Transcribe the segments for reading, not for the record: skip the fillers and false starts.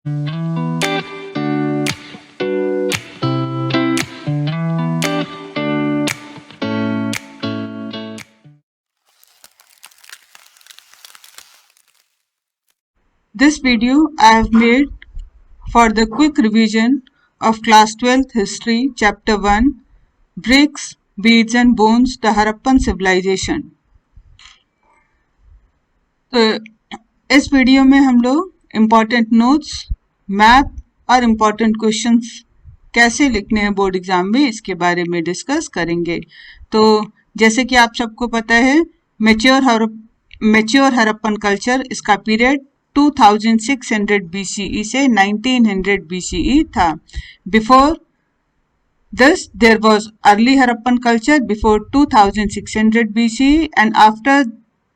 This video I have made for the quick revision of Class 12th History, Chapter 1, Bricks, Beads and Bones, the Harappan Civilization. तो इस video में हम लोग important notes, map और important questions कैसे लिखने हैं बोर्ड एग्जाम में, इसके बारे में डिस्कस करेंगे। तो जैसे कि आप सबको पता है, मैच्योर हरप्पन कल्चर, इसका पीरियड 2600 BCE से 1900 BCE था। Before this there was early Harappan culture before 2600 BCE, and after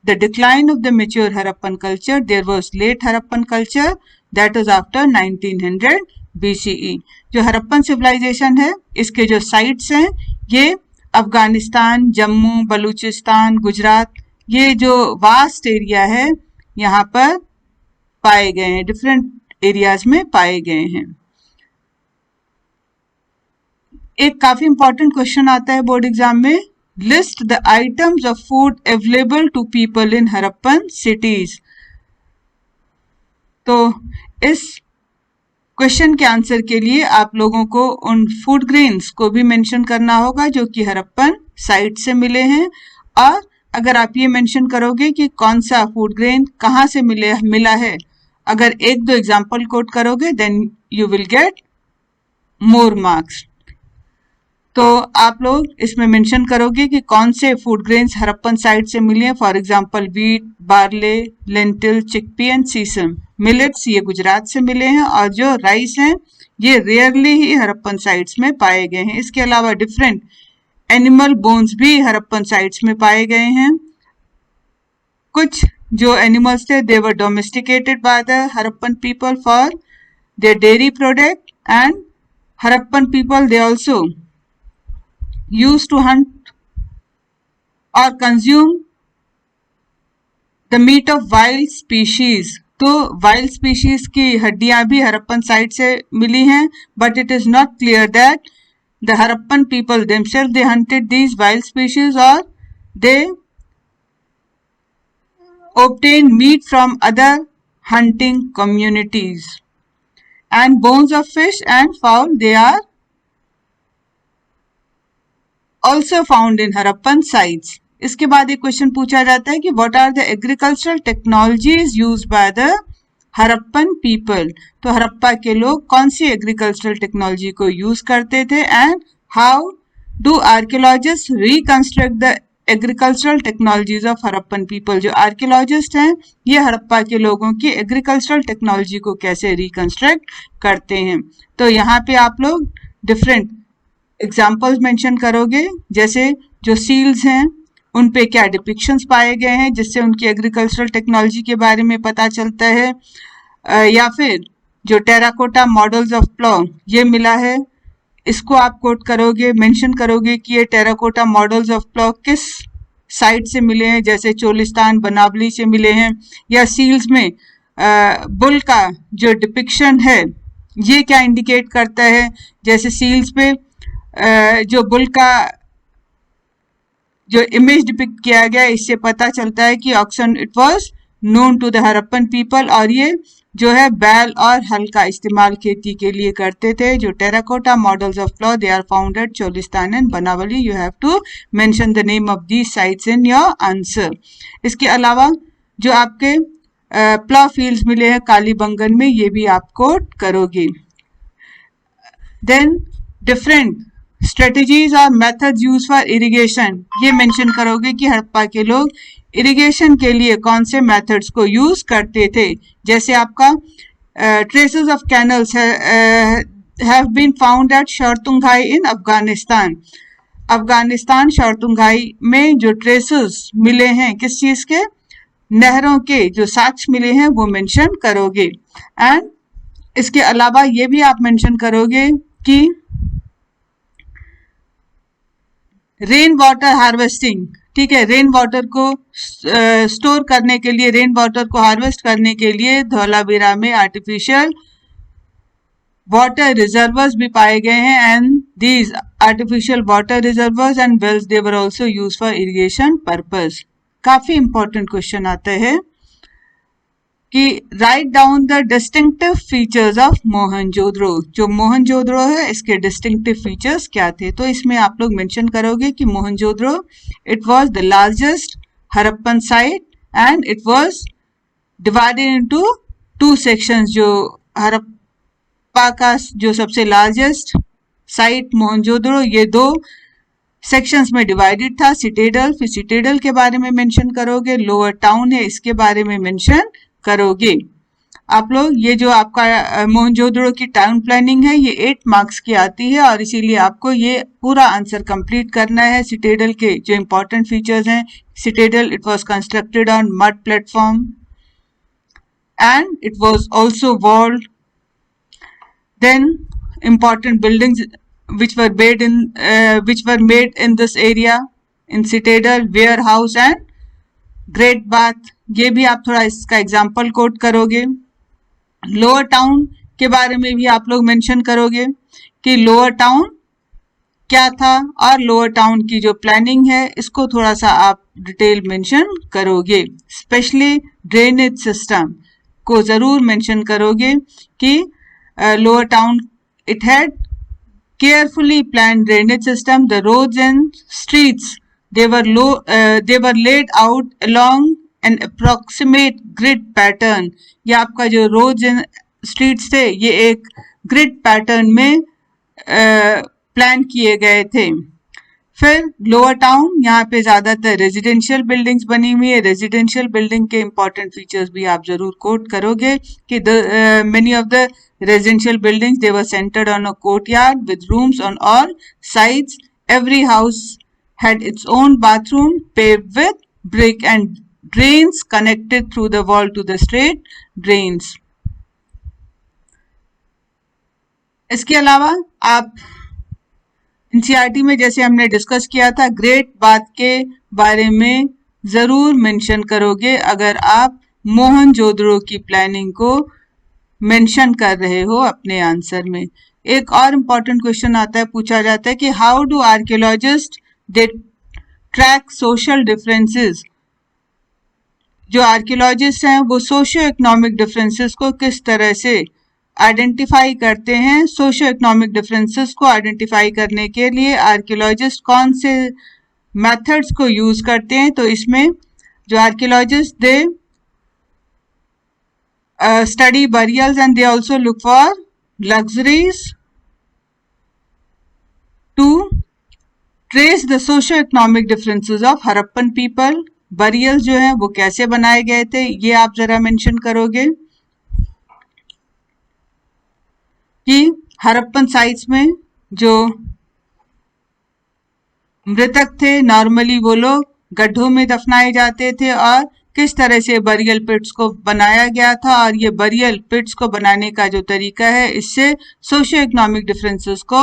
the decline of the mature Harappan culture there was late Harappan culture, that was after 1900 BCE. जो Harappan civilisation है, इसके जो sites हैं ये अफगानिस्तान, जम्मू, बलूचिस्तान, गुजरात, ये जो वास्ट एरिया है यहाँ पर पाए गए हैं, डिफरेंट एरियाज में पाए गए हैं। एक काफी इंपॉर्टेंट क्वेश्चन आता है बोर्ड एग्जाम में, list the items of food available to people in Harappan cities. तो इस क्वेश्चन के आंसर के लिए आप लोगों को उन फूड ग्रेन्स को भी मेंशन करना होगा जो कि हरप्पन साइट से मिले हैं, और अगर आप ये मेंशन करोगे कि कौन सा फूड ग्रेन कहाँ से मिला है, अगर एक दो एग्जाम्पल कोट करोगे then you will get more marks. तो आप लोग इसमें मेंशन करोगे कि कौन से फूड ग्रेन्स हरप्पन साइट से मिले हैं। For example wheat, barley, lentil, chickpea and sesame. Millets ये गुजरात से मिले हैं, और जो राइस हैं ये रेयरली ही हरप्पन साइट्स में पाए गए हैं। इसके अलावा डिफरेंट एनिमल बोन्स भी हरप्पन साइट्स में पाए गए हैं। कुछ जो एनिमल्स थे they were domesticated by the Harappan people for their dairy product, and Harappan people they also used to hunt or consume the meat of wild species. तो wild species की हड्डियां भी हरप्पन साइट से मिली हैं, but it is not clear that the Harappan people themselves they hunted these wild species or they obtained meat from other hunting communities. And bones of fish and fowl they are also found in Harappan sites. इसके बाद एक question पूछा जाता है कि what are the agricultural technologies used by the Harappan people. तो हरप्पा के लोग कौन सी एग्रीकल्चरल टेक्नोलॉजी को यूज करते थे, and how do archaeologist reconstruct the agricultural technologies of Harappan people. जो आर्कियोलॉजिस्ट हैं ये हड़प्पा के लोगों की एग्रीकल्चरल टेक्नोलॉजी को कैसे रिकंस्ट्रक्ट करते हैं। तो यहाँ पे आप लोग डिफरेंट एग्जाम्पल्स मेंशन करोगे, जैसे जो सील्स हैं उन पे क्या डिपिक्शंस पाए गए हैं जिससे उनकी एग्रीकल्चरल टेक्नोलॉजी के बारे में पता चलता है, या फिर जो टेराकोटा मॉडल्स ऑफ प्लॉ ये मिला है, इसको आप कोट करोगे, मेंशन करोगे कि ये टेराकोटा मॉडल्स ऑफ प्लॉ किस साइट से मिले हैं, जैसे चोलिस्तान, बनावली से मिले हैं, या सील्स में बुल का जो डिपिक्शन है ये क्या इंडिकेट करता है, जैसे सील्स पे जो बुल का जो इमेज डिपिक्ट किया गया इससे पता चलता है कि oxen it was known to the Harappan people, और ये जो है बैल और हल का इस्तेमाल खेती के लिए करते थे। जो terracotta models of plough they are found at Cholistan and Banawali. You have to mention the name of these sites in your answer. इसके अलावा जो आपके प्लॉ फील्ड्स मिले हैं कालीबंगन में, ये भी आप कोट करोगे। देन डिफरेंट स्ट्रेटजीज और मेथड्स यूज फॉर इरिगेशन, ये मेंशन करोगे कि हड़प्पा के लोग इरिगेशन के लिए कौन से मेथड्स को यूज करते थे। जैसे आपका traces of canals have been found at Shortugai in Afghanistan. Afghanistan Shortugai में जो ट्रेसेस मिले हैं किस चीज के, नहरों के जो साक्ष्य मिले हैं वो मेंशन करोगे। एंड इसके अलावा ये भी आप मेंशन करोगे कि रेन वाटर हार्वेस्टिंग, ठीक है, रेन वाटर को स्टोर करने के लिए, रेन वाटर को हार्वेस्ट करने के लिए धौलावीरा में आर्टिफिशियल वाटर रिजर्वर्स भी पाए गए हैं and these artificial water reservoirs and wells they were also used for irrigation purpose. काफी इंपॉर्टेंट क्वेश्चन आता है कि write down the distinctive features of Mohenjodaro. जो मोहनजोदड़ो है इसके डिस्टिंक्टिव फीचर्स क्या थे, तो इसमें आप लोग मेंशन करोगे कि Mohenjodaro it was the largest Harappan site and it was divided into two sections. जो हड़प्पा का जो सबसे लार्जेस्ट साइट मोहनजोदड़ो, ये दो सेक्शंस में डिवाइडेड था। सिटेडल, फिर सिटेडल के बारे में मेंशन करोगे, लोअर टाउन है इसके बारे में मेंशन करोगे। आप लोग ये जो आपका मोहनजोदड़ो की टाउन प्लानिंग है ये 8 मार्क्स की आती है और इसीलिए आपको ये पूरा आंसर कंप्लीट करना है। सिटेडल के जो इंपॉर्टेंट फीचर्स हैं, citadel it was constructed on mud platform and it was also walled. Then important buildings which were made in this area in Citadel, warehouse and Great Bath। ये भी आप थोड़ा इसका एग्जांपल कोट करोगे। Lower town के बारे में भी आप लोग मेंशन करोगे कि लोअर टाउन क्या था और लोअर टाउन की जो प्लानिंग है इसको थोड़ा सा आप डिटेल मेंशन करोगे। स्पेशली ड्रेनेज सिस्टम को जरूर मेंशन करोगे कि lower town it had carefully planned drainage system. The roads and streets they were laid out along an approximate grid pattern। ये आपका जो roads and streets थे ये एक grid pattern में प्लान किए गए थे। फिर लोअर टाउन यहाँ पे ज्यादातर रेजिडेंशियल बिल्डिंग्स बनी हुई है। रेजिडेंशियल बिल्डिंग के इंपॉर्टेंट फीचर्स भी आप जरूर कोट करोगे कि many of the residential buildings they were centered on a courtyard with rooms on all sides. Every house had its own bathroom paved with brick and drains connected through the wall to the straight drains। इसके अलावा आप NCERT में जैसे हमने discuss किया था great bath के बारे में जरूर मेंशन करोगे अगर आप मोहनजोदड़ो की प्लानिंग को मेंशन कर रहे हो अपने आंसर में। एक और इम्पोर्टेंट क्वेश्चन आता है, पूछा जाता है कि how do archaeologist they track social differences. जो आर्कियोलॉजिस्ट हैं वो सोशियो इकोनॉमिक डिफरेंसेस को किस तरह से आइडेंटिफाई करते हैं। सोशियो इकोनॉमिक डिफरेंसेस को आइडेंटिफाई करने के लिए आर्कियोलॉजिस्ट कौन से मेथड्स को यूज करते हैं, तो इसमें जो archaeologist they study burials and they also look for luxuries to trace the socio-economic differences of Harappan people। burials जो हैं वो कैसे बनाए गए थे ये आप जरा मेंशन करोगे कि हरप्पन साइट्स में जो मृतक थे नॉर्मली वो लोग गड्ढों में दफनाए जाते थे और किस तरह से बरियल पिट्स को बनाया गया था और ये बरियल पिट्स को बनाने का जो तरीका है इससे सोशियो इकोनॉमिक डिफरेंसेस को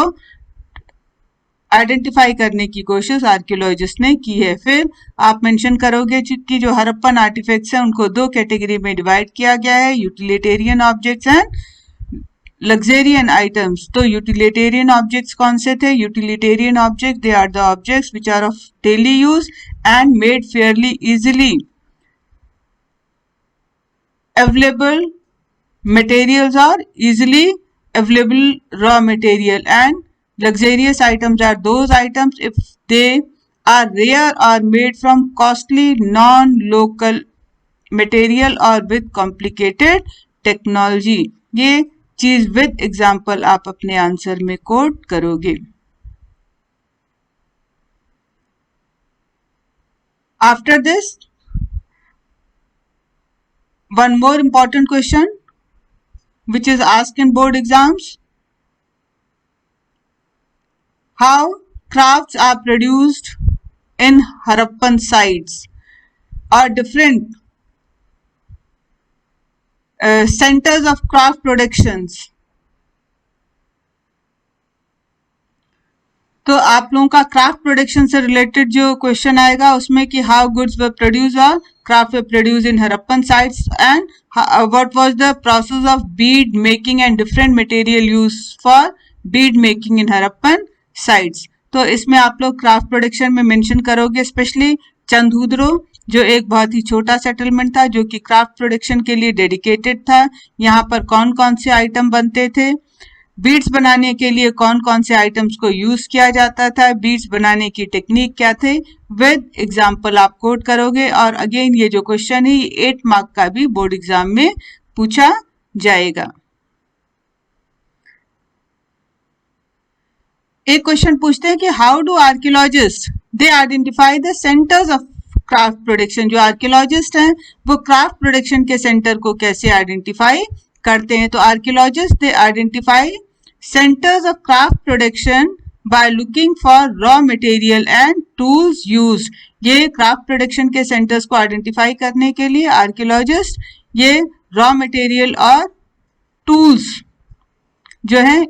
आइडेंटिफाई करने की कोशिश आर्कियोलॉजिस्ट ने की है। फिर आप मेंशन करोगे कि जो हरप्पन आर्टिफैक्ट्स हैं उनको दो कैटेगरी में डिवाइड किया गया है, utilitarian objects and luxurious items. तो यूटिलिटेरियन ऑब्जेक्ट्स कौन से थे? Utilitarian object they are the objects which are of daily use and made fairly easily available materials are easily available raw material, and luxurious items are those items if they are rare or made from costly non-local material or with complicated technology। ये चीज with example आप अपने answer में coat करोगे। After this one more important question which is asked in board exams: how crafts are produced in Harappan sites or different centers of craft productions। तो आप लोगों का क्राफ्ट प्रोडक्शन से related जो क्वेश्चन आएगा उसमें कि हाउ गुड्स वर प्रोड्यूस और craft were produce in Harappan sites and what was the process of bead making and different material use for bead making in Harappan sites. तो इसमें आप लोग क्राफ्ट प्रोडक्शन में मेंशन करोगे स्पेशली चंदूद्रो, जो एक बहुत ही छोटा सेटलमेंट था जो कि क्राफ्ट प्रोडक्शन के लिए डेडिकेटेड था। यहाँ पर कौन कौन से आइटम बनते थे, बीड्स बनाने के लिए कौन कौन से आइटम्स को यूज किया जाता था, बीड्स बनाने की टेक्निक क्या थे, विद एग्जाम्पल आप कोट करोगे। और अगेन ये जो क्वेश्चन है 8 मार्क का भी बोर्ड एग्जाम में पूछा जाएगा। एक क्वेश्चन पूछते हैं कि how do archaeologist they identify the centres of craft production. जो आर्कियोलॉजिस्ट हैं वो क्राफ्ट प्रोडक्शन के सेंटर को कैसे आइडेंटिफाई करते हैं। तो archaeologist they identify centres of craft production by looking for raw material and tools use. ये क्राफ्ट प्रोडक्शन के सेंटर्स को आइडेंटिफाई करने के लिए आर्कियोलॉजिस्ट ये रॉ मटेरियल और टूल्स जो है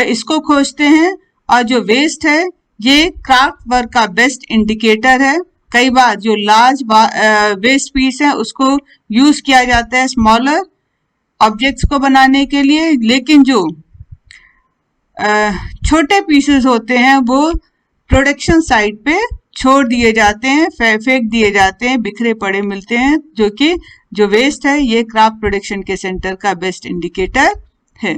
इसको खोजते हैं। और जो वेस्ट है ये क्राफ्ट वर्क का बेस्ट इंडिकेटर है। कई बार जो लार्ज वेस्ट पीस है उसको यूज किया जाता है स्मॉलर ऑब्जेक्ट्स को बनाने के लिए, लेकिन जो छोटे पीसेस होते हैं वो प्रोडक्शन साइट पे छोड़ दिए जाते हैं, फेंक दिए जाते हैं, बिखरे पड़े मिलते हैं, जो कि जो वेस्ट है ये क्राफ्ट प्रोडक्शन के सेंटर का बेस्ट इंडिकेटर है।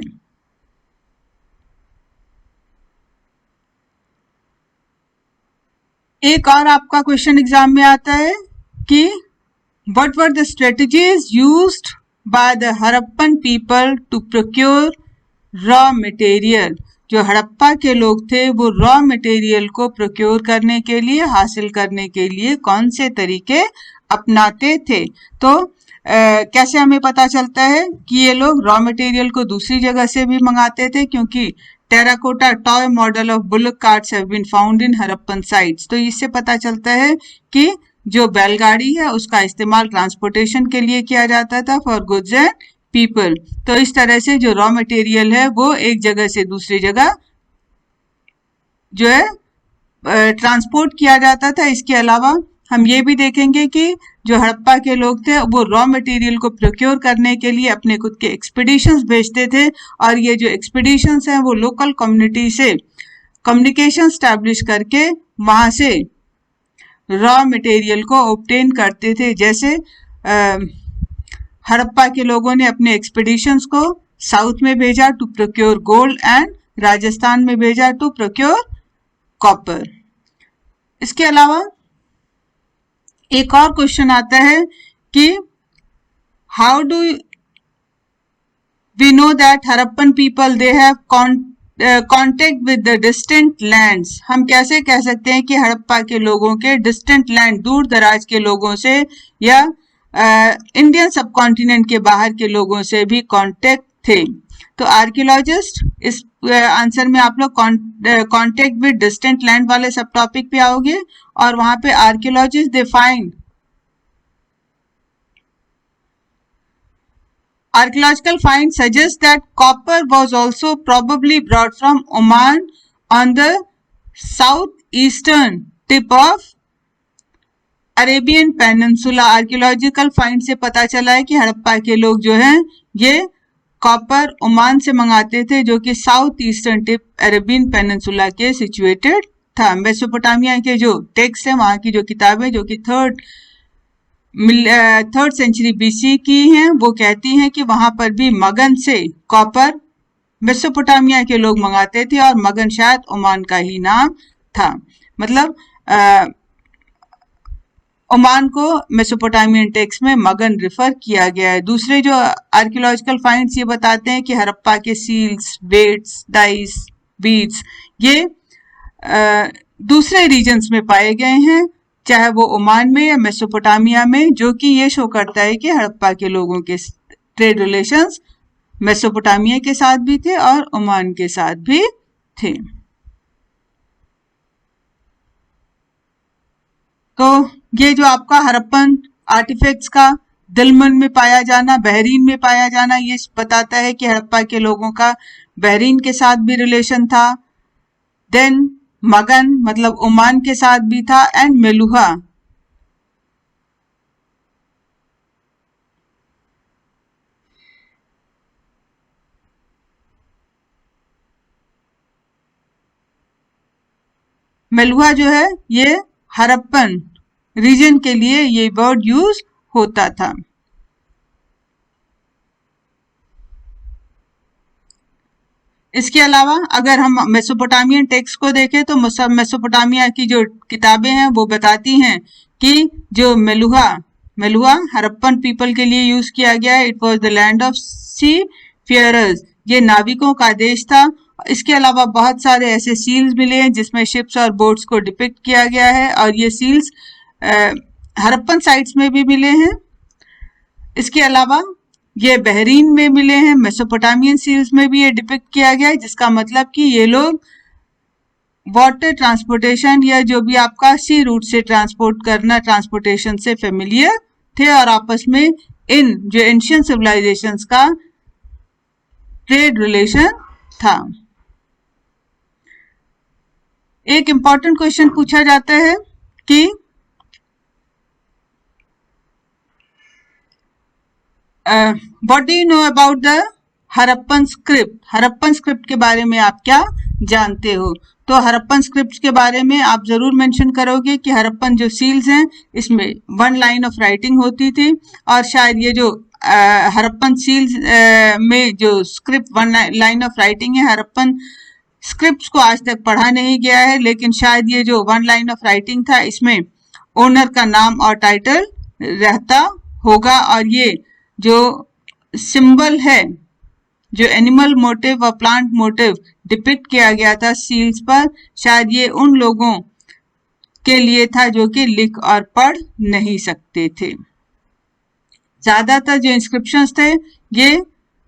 एक और आपका क्वेश्चन एग्जाम में आता है कि what were the strategies used by the Harappan people to procure raw material. जो हड़प्पा के लोग थे वो रॉ मटेरियल को प्रोक्योर करने के लिए, हासिल करने के लिए कौन से तरीके अपनाते थे। तो कैसे हमें पता चलता है कि ये लोग रॉ मटेरियल को दूसरी जगह से भी मंगाते थे, क्योंकि terracotta toy model of bullock carts have been found in Harappan sites. तो इससे पता चलता है कि जो बैलगाड़ी है उसका इस्तेमाल ट्रांसपोर्टेशन के लिए किया जाता था फॉर गुड्स एंड पीपल। तो इस तरह से जो रॉ मटेरियल है वो एक जगह से दूसरी जगह जो है ट्रांसपोर्ट किया जाता था। इसके अलावा हम ये भी देखेंगे कि जो हड़प्पा के लोग थे वो रॉ मटेरियल को प्रोक्योर करने के लिए अपने खुद के एक्सपीडिशंस भेजते थे, और ये जो एक्सपीडिशंस हैं वो लोकल कम्युनिटी से कम्युनिकेशन स्टैब्लिश करके वहां से रॉ मटेरियल को ऑब्टेन करते थे। जैसे हड़प्पा के लोगों ने अपने एक्सपीडिशंस को साउथ में भेजा to procure gold and Rajasthan में भेजा टू प्रोक्योर कॉपर। इसके अलावा एक और क्वेश्चन आता है कि how do we know that Harappan people they have contact with the distant lands. हम कैसे कह सकते हैं कि हड़प्पा के लोगों के डिस्टेंट लैंड, दूर दराज के लोगों से या इंडियन सब कॉन्टिनेंट के बाहर के लोगों से भी कांटेक्ट थे। तो आर्कियोलॉजिस्ट इस आंसर में आप लोग कांटेक्ट विद डिस्टेंट लैंड वाले सब टॉपिक पे आओगे, और वहां पे archaeologist they find archaeological finds suggest that copper was also probably brought from Oman on the southeastern tip of Arabian peninsula. Archaeological find से पता चला है कि हड़प्पा के लोग जो हैं ये कॉपर ओमान से मंगाते थे, जो कि south eastern tip Arabian peninsula के सिचुएटेड था। मेसोपोटामिया के जो टेक्स्ट है, वहां की जो किताबें जो कि थर्ड सेंचुरी बीसी की हैं, वो कहती हैं कि वहां पर भी मगन से कॉपर मेसोपोटामिया के लोग मंगाते थे, और मगन शायद ओमान का ही नाम था। मतलब ओमान को मेसोपोटामियन टेक्स्ट में मगन रिफर किया गया है। दूसरे जो आर्कियोलॉजिकल फाइंड्स ये बताते हैं कि हड़प्पा के सील्स, वेट्स, डाइस, बीड्स ये दूसरे रीजन्स में पाए गए हैं, चाहे वो ओमान में या मेसोपोटामिया में, जो कि ये शो करता है कि हड़प्पा के लोगों के ट्रेड रिलेशंस मेसोपोटामिया के साथ भी थे और ओमान के साथ भी थे। तो ये जो आपका हड़प्पन आर्टिफैक्ट्स का दिलमन में पाया जाना, बहरीन में पाया जाना, ये बताता है कि हड़प्पा के लोगों का बहरीन के साथ भी रिलेशन था। देन मगन मतलब ओमान के साथ भी था, एंड मेलुहा। मेलुहा जो है ये हरप्पन रीजन के लिए ये वर्ड यूज होता था। इसके अलावा अगर हम मेसोपोटामियन टेक्स्ट को देखें तो मेसोपोटामिया की जो किताबें हैं वो बताती हैं कि जो मेलुहा मेलुहा हरप्पन पीपल के लिए यूज किया गया है। It was the land of seafarers, ये नाविकों का देश था। इसके अलावा बहुत सारे ऐसे सील्स मिले हैं जिसमें शिप्स और बोट्स को डिपिक्ट किया गया है, और ये सील्स हरप्पन साइट्स में भी मिले हैं। इसके अलावा ये बहरीन में मिले हैं, मेसोपोटामियन सील्स में भी ये डिपिक्ट किया गया है, जिसका मतलब कि ये लोग वाटर ट्रांसपोर्टेशन या जो भी आपका सी रूट से ट्रांसपोर्ट करना, ट्रांसपोर्टेशन से फेमिलियर थे, और आपस में इन जो एंशियंट सिविलाइजेशंस का ट्रेड रिलेशन था। एक इंपॉर्टेंट क्वेश्चन पूछा जाता है कि what do you know about the Harappan script. Harappan script के बारे में आप क्या जानते हो? तो हरप्पन स्क्रिप्ट के बारे में आप जरूर मेंशन करोगे कि हरप्पन जो सील्स हैं इसमें 1 लाइन ऑफ राइटिंग होती थी, और शायद ये जो हरप्पन सील्स में जो स्क्रिप्ट 1 लाइन ऑफ राइटिंग है, हरप्पन स्क्रिप्ट्स को आज तक पढ़ा नहीं गया है, लेकिन शायद ये जो 1 लाइन ऑफ राइटिंग था इसमें ओनर का नाम और टाइटल रहता होगा, और ये जो सिंबल है, जो एनिमल मोटिव और प्लांट मोटिव डिपिक्ट किया गया था सील्स पर, शायद ये उन लोगों के लिए था जो कि लिख और पढ़ नहीं सकते थे। ज्यादातर जो इंस्क्रिप्शंस थे ये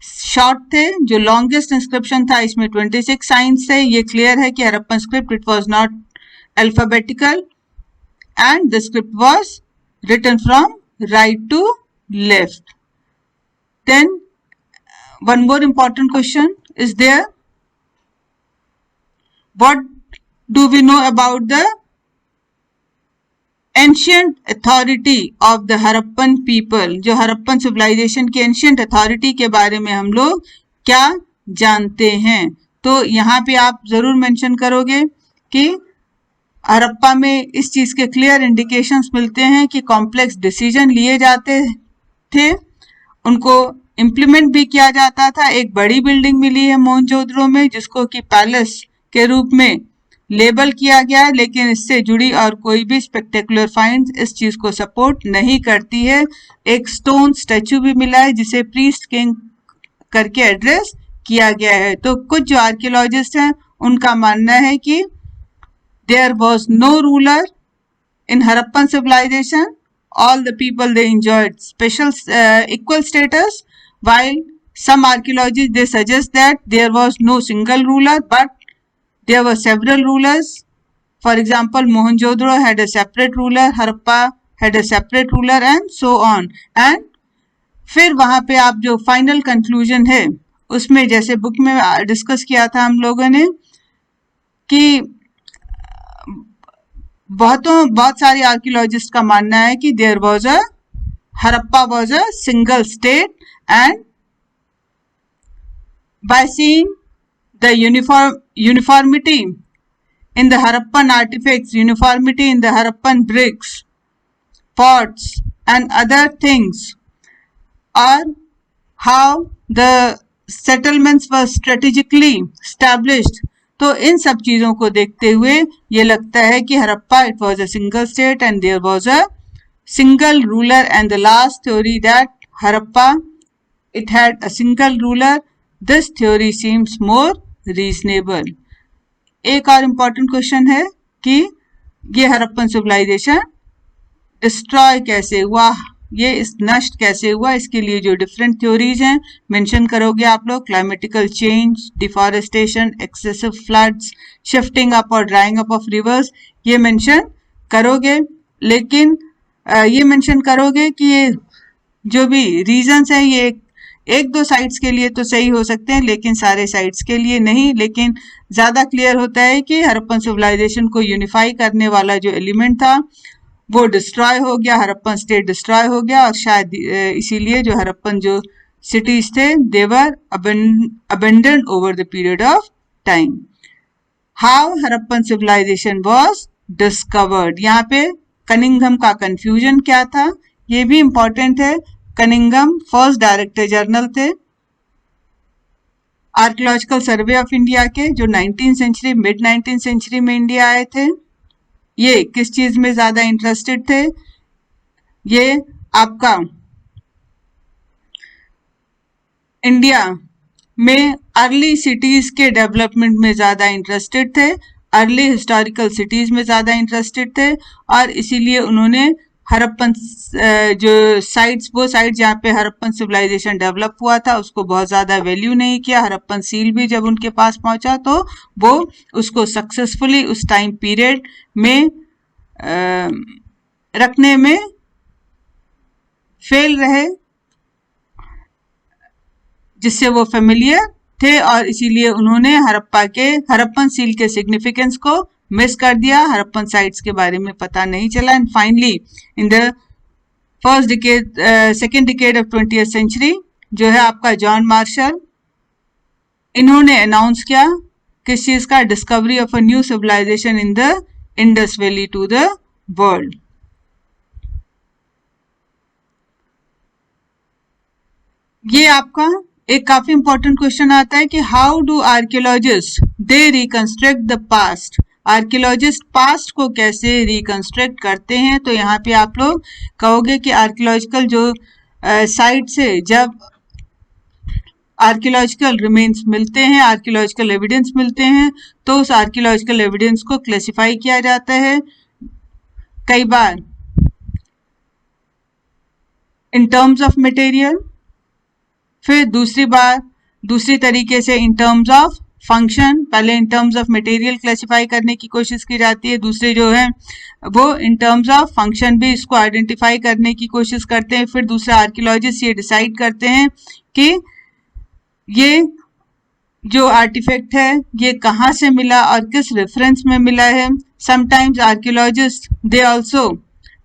शॉर्ट थे, जो लॉन्गेस्ट इंस्क्रिप्शन था इसमें 26 साइंस थे। ये क्लियर है कि Harappan script it was not alphabetical and the script was written from right to left. Then one more important question is there. What do we know about the ancient authority of the Harappan people? जो Harappan civilisation की ancient authority के बारे में हम लोग क्या जानते हैं? तो यहाँ पे आप जरूर मेंशन करोगे कि हरप्पा में इस चीज के क्लियर इंडिकेशंस मिलते हैं कि कॉम्प्लेक्स डिसीजन लिए जाते थे, उनको इम्प्लीमेंट भी किया जाता था। एक बड़ी बिल्डिंग मिली है मोहनजोदड़ो में जिसको कि पैलेस के रूप में लेबल किया गया है, लेकिन इससे जुड़ी और कोई भी स्पेक्टेकुलर फाइंड्स इस चीज को सपोर्ट नहीं करती है। एक स्टोन स्टैचू भी मिला है जिसे प्रीस्ट किंग करके एड्रेस किया गया है। तो कुछ जो आर्कियोलॉजिस्ट हैं उनका मानना है कि there was no ruler in Harappan civilization, all the people they enjoyed special equal status, while some archaeologists they suggest that there was no single ruler but there were several rulers. For example, Mohenjo-daro had a separate ruler, Harappa had a separate ruler, and so on. And फिर वहां पे आप जो final conclusion है उसमें जैसे book में discuss किया था हम लोगों ने कि बहुत सारे आर्कियोलॉजिस्ट का मानना है कि there was a Harappa was a single state, and by seeing the uniformity in the Harappan artifacts, uniformity in the Harappan bricks, pots and other things, or how the settlements were strategically established, तो इन सब चीजों को देखते हुए ये लगता है कि Harappa it was a single state and there was a single ruler, and the last theory that Harappa it had a single ruler, this theory seems more reasonable. एक और इम्पोर्टेंट क्वेश्चन है कि ये हरप्पन सिविलाइजेशन डिस्ट्रॉय कैसे हुआ, ये इस नष्ट कैसे हुआ, इसके लिए जो डिफरेंट थ्योरीज हैं मेंशन करोगे आप लोग। Climatical change, deforestation, excessive floods, shifting up और ड्राइंग अप ऑफ रिवर्स, ये मेंशन करोगे। लेकिन ये मेंशन करोगे कि ये जो भी रीजंस है ये एक दो साइट्स के लिए तो सही हो सकते हैं लेकिन सारे साइट्स के लिए नहीं। लेकिन ज्यादा क्लियर होता है कि हड़प्पन सिविलाइजेशन को यूनिफाई करने वाला जो एलिमेंट था वो डिस्ट्रॉय हो गया, हड़प्पन स्टेट डिस्ट्रॉय हो गया, और शायद इसीलिए जो हड़प्पन जो सिटीज थे they were abandoned over the period of time. How Harappan civilisation was discovered, यहाँ पे कनिंघम का कंफ्यूजन क्या था ये भी इंपॉर्टेंट है। कनिंघम फर्स्ट डायरेक्टर जनरल थे आर्कियोलॉजिकल सर्वे ऑफ इंडिया के, जो 19th century mid 19th century में इंडिया आए थे। ये किस चीज में ज्यादा इंटरेस्टेड थे, ये आपका इंडिया में अर्ली सिटीज के डेवलपमेंट में ज्यादा इंटरेस्टेड थे, अर्ली हिस्टोरिकल सिटीज में ज्यादा इंटरेस्टेड थे, और इसीलिए उन्होंने हड़प्पन जो साइट्स, वो साइट जहाँ पे हड़प्पन सिविलाइजेशन डेवलप हुआ था उसको बहुत ज्यादा वैल्यू नहीं किया। हड़प्पन सील भी जब उनके पास पहुंचा तो वो उसको सक्सेसफुली उस टाइम पीरियड में रखने में फेल रहे, जिससे वो फेमिलियर थे, और इसीलिए उन्होंने हड़प्पन सील के सिग्निफिकेंस को मिस कर दिया, हड़प्पन साइट्स के बारे में पता नहीं चला। And finally in the second decade of 20th century जो है आपका जॉन मार्शल, इन्होंने अनाउंस किया किस चीज का, discovery of a new civilization in the Indus valley to the world. ये आपका एक काफी इंपॉर्टेंट क्वेश्चन आता है कि how do archaeologist they reconstruct the past, archaeologist past को कैसे रिकंस्ट्रक्ट करते हैं। तो यहाँ पे आप लोग कहोगे कि आर्कियोलॉजिकल जो साइट से जब आर्कियोलॉजिकल रिमेन्स मिलते हैं, आर्कियोलॉजिकल एविडेंस मिलते हैं, तो उस आर्कियोलॉजिकल एविडेंस को क्लासिफाई किया जाता है कई बार इन टर्म्स ऑफ मटेरियल, फिर दूसरी तरीके से इन टर्म्स ऑफ फंक्शन। पहले in terms of material classify करने की कोशिश की जाती है, दूसरे जो है वो इन टर्म्स ऑफ फंक्शन भी इसको आइडेंटिफाई करने की कोशिश करते हैं। फिर दूसरे आर्कियोलॉजिस्ट ये डिसाइड करते हैं कि ये जो आर्टिफैक्ट है ये कहाँ से मिला और किस रेफरेंस में मिला है। Sometimes archaeologist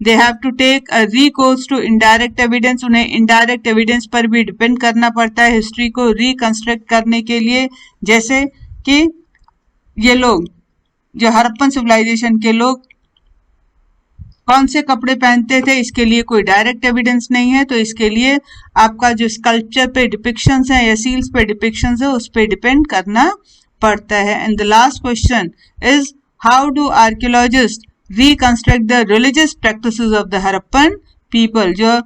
they have to take a recourse to indirect evidence, उन्हें इनडायरेक्ट एविडेंस पर भी डिपेंड करना पड़ता है हिस्ट्री को रिकंस्ट्रक्ट करने के लिए। जैसे कि ये लोग जो हड़प्पन सिविलाइजेशन के लोग कौन से कपड़े पहनते थे, इसके लिए कोई डायरेक्ट एविडेंस नहीं है, तो इसके लिए आपका जो स्कल्पचर पे डिपिक्शंस है या सील्स पे डिपिक्शंस है उस पे डिपेंड करना पड़ता है। And the last question is how do archaeologist reconstruct the religious practices of the Harappan people, जो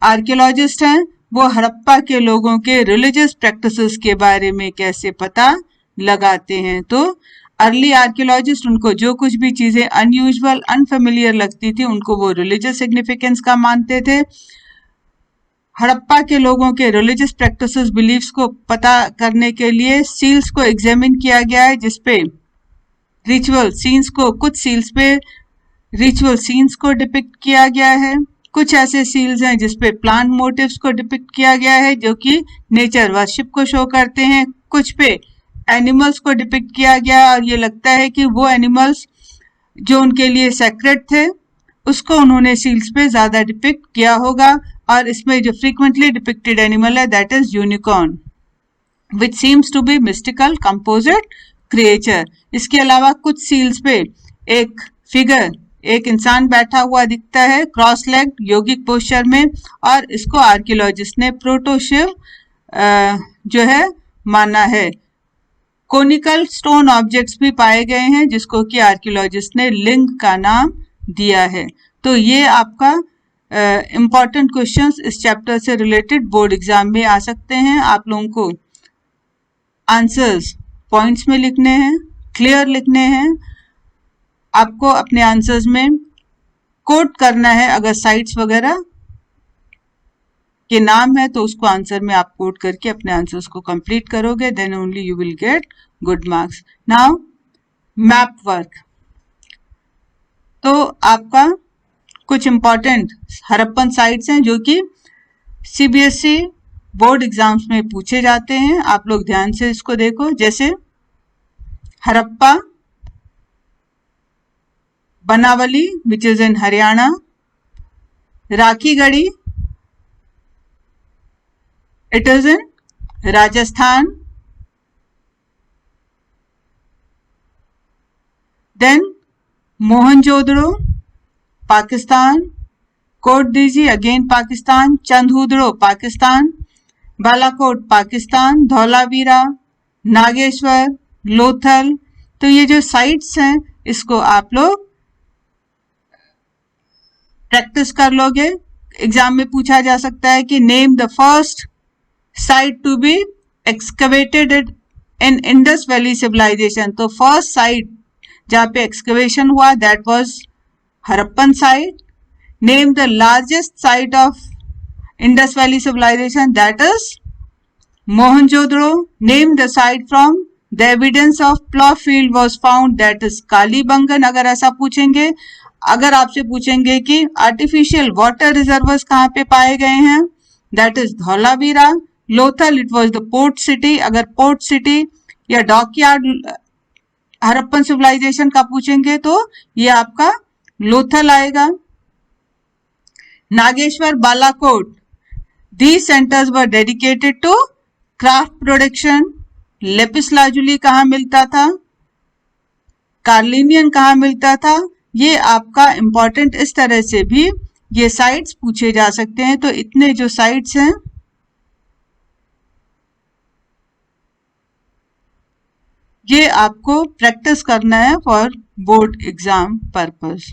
आर्कियोलॉजिस्ट हैं वो हड़प्पा के लोगों के रिलीजियस प्रैक्टिसेस के बारे में कैसे पता लगाते हैं। तो अर्ली आर्कियोलॉजिस्ट उनको जो कुछ भी चीजें अनयूजुअल अनफेमिलियर लगती थी उनको वो रिलीजियस सिग्निफिकेंस का मानते थे। हड़प्पा के लोगों के रिलीजियस प्रैक्टिसेस बिलीफ्स को पता करने के लिए सील्स को एग्जामिन किया गया है, जिसपे रिचुअल सीन्स को, कुछ सील्स पे रिचुअल सीन्स को डिपिक्ट किया गया है, कुछ ऐसे सील्स हैं जिसपे प्लांट मोटिव्स को डिपिक्ट किया गया है जो कि नेचर वर्शिप को शो करते हैं, कुछ पे एनिमल्स को डिपिक्ट किया गया और ये लगता है कि वो एनिमल्स जो उनके लिए सेक्रेट थे उसको उन्होंने सील्स पे ज्यादा डिपिक्ट किया होगा। और इसमें जो फ्रीक्वेंटली डिपिक्टेड एनिमल है that is unicorn which seems to be mystical composite creature. इसके अलावा कुछ सील्स पे एक फिगर, एक इंसान बैठा हुआ दिखता है क्रॉस लेग योगिक पोस्चर में, और इसको आर्कियोलॉजिस्ट ने प्रोटोशिव जो है माना है। कोनिकल स्टोन ऑब्जेक्ट्स भी पाए गए हैं जिसको कि आर्कियोलॉजिस्ट ने लिंग का नाम दिया है। तो ये आपका इम्पॉर्टेंट क्वेश्चंस इस चैप्टर से रिलेटेड बोर्ड एग्जाम में आ सकते हैं। आप लोगों को आंसर्स पॉइंट्स में लिखने हैं, क्लियर लिखने हैं, आपको अपने आंसर्स में कोट करना है। अगर साइट्स वगैरह के नाम है तो उसको आंसर में आप कोट करके अपने आंसर्स को कंप्लीट करोगे, then only you will get good marks. Now map work, तो आपका कुछ इंपॉर्टेंट हड़प्पन साइट्स हैं जो कि सीबीएसई बोर्ड एग्जाम्स में पूछे जाते हैं। आप लोग ध्यान से इसको देखो, जैसे Harappa, Banawali which is in Haryana, Rakhigarhi it is in Rajasthan, then Mohenjodaro Pakistan, Kot Diji again Pakistan, Chanhudaro Pakistan, Balakot Pakistan, Dholavira, Nageshwar, Lothal. तो ये जो साइट्स हैं इसको आप लोग प्रैक्टिस कर लोगे। एग्जाम में पूछा जा सकता है कि name the first site to be excavated in Indus valley civilisation. तो फर्स्ट साइट जहाँ पे एक्सकवेशन हुआ that was Harappan site. Name the largest site of Indus valley civilisation that is Mohenjodaro. Name the site from the evidence of plough field was found that is Kalibangan. अगर ऐसा पूछेंगे, अगर आपसे पूछेंगे कि आर्टिफिशियल वाटर रिजर्वर्स कहाँ पे पाए गए हैं, that is Dholavira. Lothal it was the port city. अगर पोर्ट सिटी या डॉकयार्ड हरप्पन सिविलाइजेशन का पूछेंगे तो ये आपका लोथल आएगा। Nageshwar, Balakot, these centers were dedicated to craft production। Lapis lazuli कहाँ मिलता था, कार्लिनियन कहाँ मिलता था, ये आपका इंपॉर्टेंट इस तरह से भी ये साइट्स पूछे जा सकते हैं। तो इतने जो साइट्स हैं ये आपको प्रैक्टिस करना है फॉर बोर्ड एग्जाम पर्पस।